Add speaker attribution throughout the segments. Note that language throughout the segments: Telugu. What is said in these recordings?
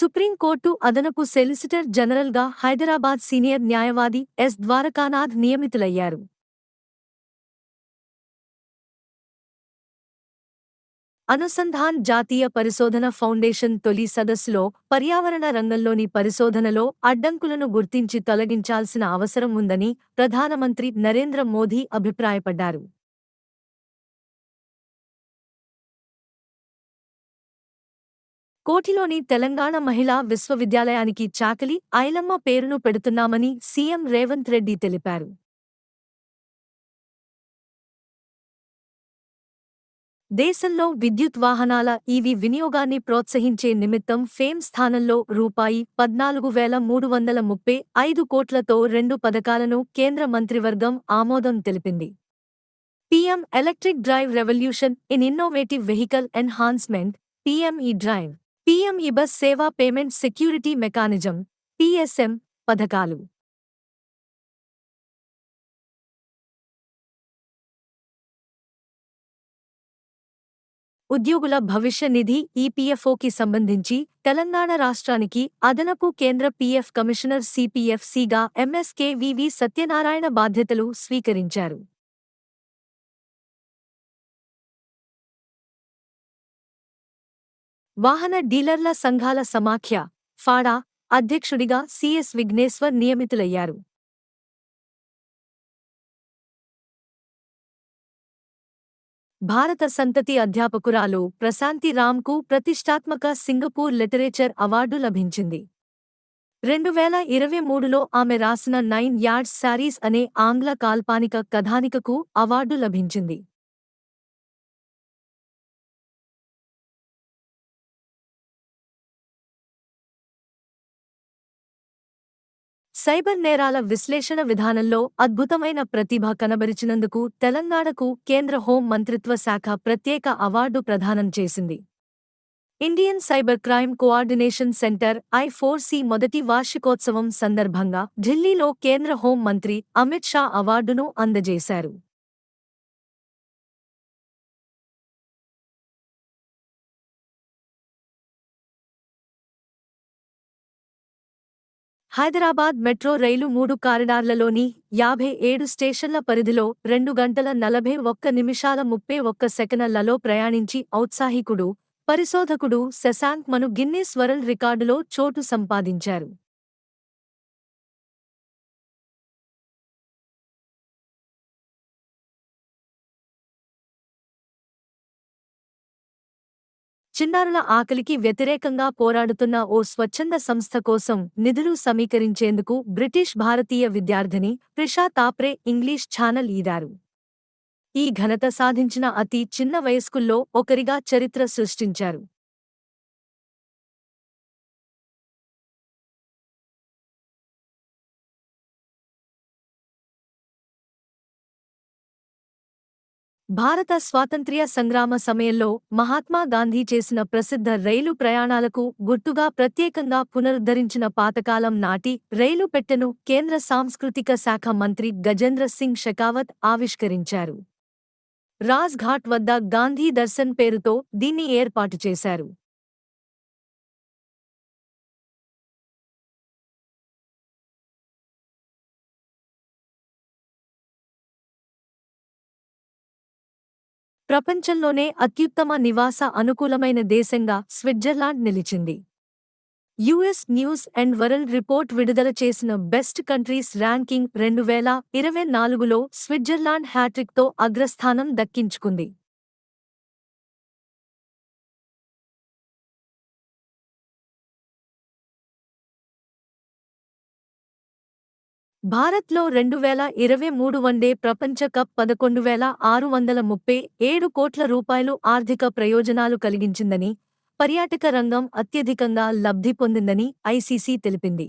Speaker 1: సుప్రీంకోర్టు అదనపు సొలిసిటర్ జనరల్గా హైదరాబాద్ సీనియర్ న్యాయవాది ఎస్ ద్వారకానాథ్ నియమితులయ్యారు. అనుసంధాన్ జాతీయ పరిశోధన ఫౌండేషన్ తొలి సదస్సులో పర్యావరణ రంగంలోని పరిశోధనలో అడ్డంకులను గుర్తించి తొలగించాల్సిన అవసరం ఉందని ప్రధానమంత్రి నరేంద్ర మోదీ అభిప్రాయపడ్డారు. కోఠిలోని తెలంగాణ మహిళా విశ్వవిద్యాలయానికి చాకలి ఐలమ్మ పేరును పెడుతున్నామని సీఎం రేవంత్ రెడ్డి తెలిపారు. దేశంలో విద్యుత్ వాహనాల ఈవీ వినియోగాన్ని ప్రోత్సహించే నిమిత్తం ఫేమ్ స్థానంలో రూ. 1335 కోట్లతో 2 పథకాలను కేంద్ర మంత్రివర్గం ఆమోదం తెలిపింది. PM electric drive revolution in innovative vehicle enhancement PME drive, PME bus Sewa payment security mechanism PSM పథకాలు. ఉద్యోగుల భవిష్య నిధి ఈపీఎఫ్ఓకి సంబంధించి తెలంగాణ రాష్ట్రానికి అదనపు కేంద్ర పీఎఫ్ కమిషనర్ సిపిఎఫ్సిగా ఎంఎస్కేవీవీ సత్యనారాయణ బాధ్యతలు స్వీకరించారు. వాహన డీలర్ల సంఘాల సమాఖ్య ఫాడా అధ్యక్షుడిగా సిఎస్ విఘ్నేశ్వర్ నియమితులయ్యారు. భారత సంతతి అధ్యాపకురాలు ప్రశాంతి రామ్కు ప్రతిష్టాత్మక సింగపూర్ లిటరేచర్ అవార్డు లభించింది. 2023లో ఆమె రాసిన 9 యార్డ్స్ శారీస్ అనే ఆంగ్ల కాల్పానిక కథానికకు అవార్డు లభించింది. సైబర్ నేరాల విశ్లేషణ విధానంలో అద్భుతమైన ప్రతిభ కనబరిచినందుకు తెలంగాణకు కేంద్ర హోం మంత్రిత్వ శాఖ ప్రత్యేక అవార్డు ప్రదానం చేసింది. Indian cyber crime coordination centre I4C మొదటి వార్షికోత్సవం సందర్భంగా ఢిల్లీలో కేంద్ర హోం మంత్రి అమిత్ షా అవార్డును అందజేశారు. హైదరాబాద్ మెట్రో రైలు 3 కారిడార్లలోని 57 స్టేషన్ల పరిధిలో 2 గంటల 41 నిమిషాల 31 సెకన్లలో ప్రయాణించి ఔత్సాహికుడు, పరిశోధకుడు శశాంక్ మను గిన్నిస్ వరల్డ్ రికార్డులో చోటు సంపాదించారు. చిన్నారుల ఆకలికి వ్యతిరేకంగా పోరాడుతున్న ఓ స్వచ్ఛంద సంస్థ కోసం నిధులు సమీకరించేందుకు బ్రిటిష్ భారతీయ విద్యార్థిని ప్రిషా తాప్రే ఇంగ్లీష్ ఛానల్ ఈదారు. ఈ ఘనత సాధించిన అతి చిన్న వయస్కుల్లో ఒకరిగా చరిత్ర సృష్టించారు. భారత స్వాతంత్ర్య సంగ్రామ సమయంలో మహాత్మా గాంధీ చేసిన ప్రసిద్ధ రైలు ప్రయాణాలకు గుర్తుగా ప్రత్యేకంగా పునరుద్ధరించిన పాతకాలం నాటి రైలు పెట్టెను కేంద్ర సాంస్కృతిక శాఖ మంత్రి గజేంద్ర సింగ్ షెకావత్ ఆవిష్కరించారు. రాజ్ ఘాట్ వద్ద గాంధీ దర్శన్ పేరుతో దీన్ని ఏర్పాటు చేశారు. ప్రపంచంలోనే అత్యుత్తమ నివాస అనుకూలమైన దేశంగా స్విట్జర్లాండ్ నిలిచింది. US news and world report విడుదల చేసిన బెస్ట్ కంట్రీస్ ర్యాంకింగ్ 2024లో స్విట్జర్లాండ్ హ్యాట్రిక్తో అగ్రస్థానం దక్కించుకుంది. భారత్లో 2023 వన్డే ప్రపంచ కప్ 11,637 కోట్ల రూపాయలు ఆర్థిక ప్రయోజనాలు కలిగించిందని, పర్యాటక రంగం అత్యధికంగా లబ్ధి పొందిందని ఐసీసీ తెలిపింది.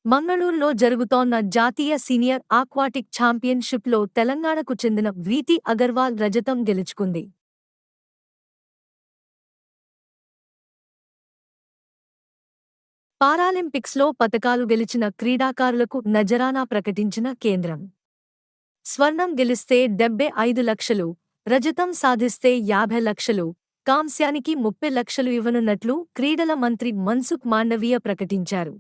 Speaker 1: మంగళూరులో జరుగుతోన్న జాతీయ సీనియర్ ఆక్వాటిక్ ఛాంపియన్షిప్లో తెలంగాణకు చెందిన ప్రీతి అగర్వాల్ రజతం గెలుచుకుంది. పారాలింపిక్స్లో పతకాలు గెలిచిన క్రీడాకారులకు నజరానా ప్రకటించిన కేంద్రం. స్వర్ణం గెలిస్తే 75 లక్షలు, రజతం సాధిస్తే 50 లక్షలు, కాంస్యానికి 30 లక్షలు ఇవ్వనున్నట్లు క్రీడల మంత్రి మన్సుఖ్ మాండవీయ ప్రకటించారు.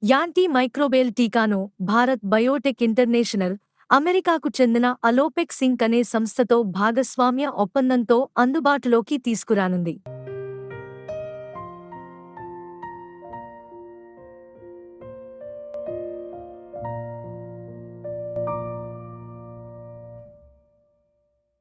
Speaker 1: యాంటీ మైక్రోబేల్ టీకాను భారత్ బయోటెక్ ఇంటర్నేషనల్, అమెరికాకు చెందిన అలోపెక్ సింక్ అనే సంస్థతో భాగస్వామ్య ఒప్పందంతో అందుబాటులోకి తీసుకురానుంది.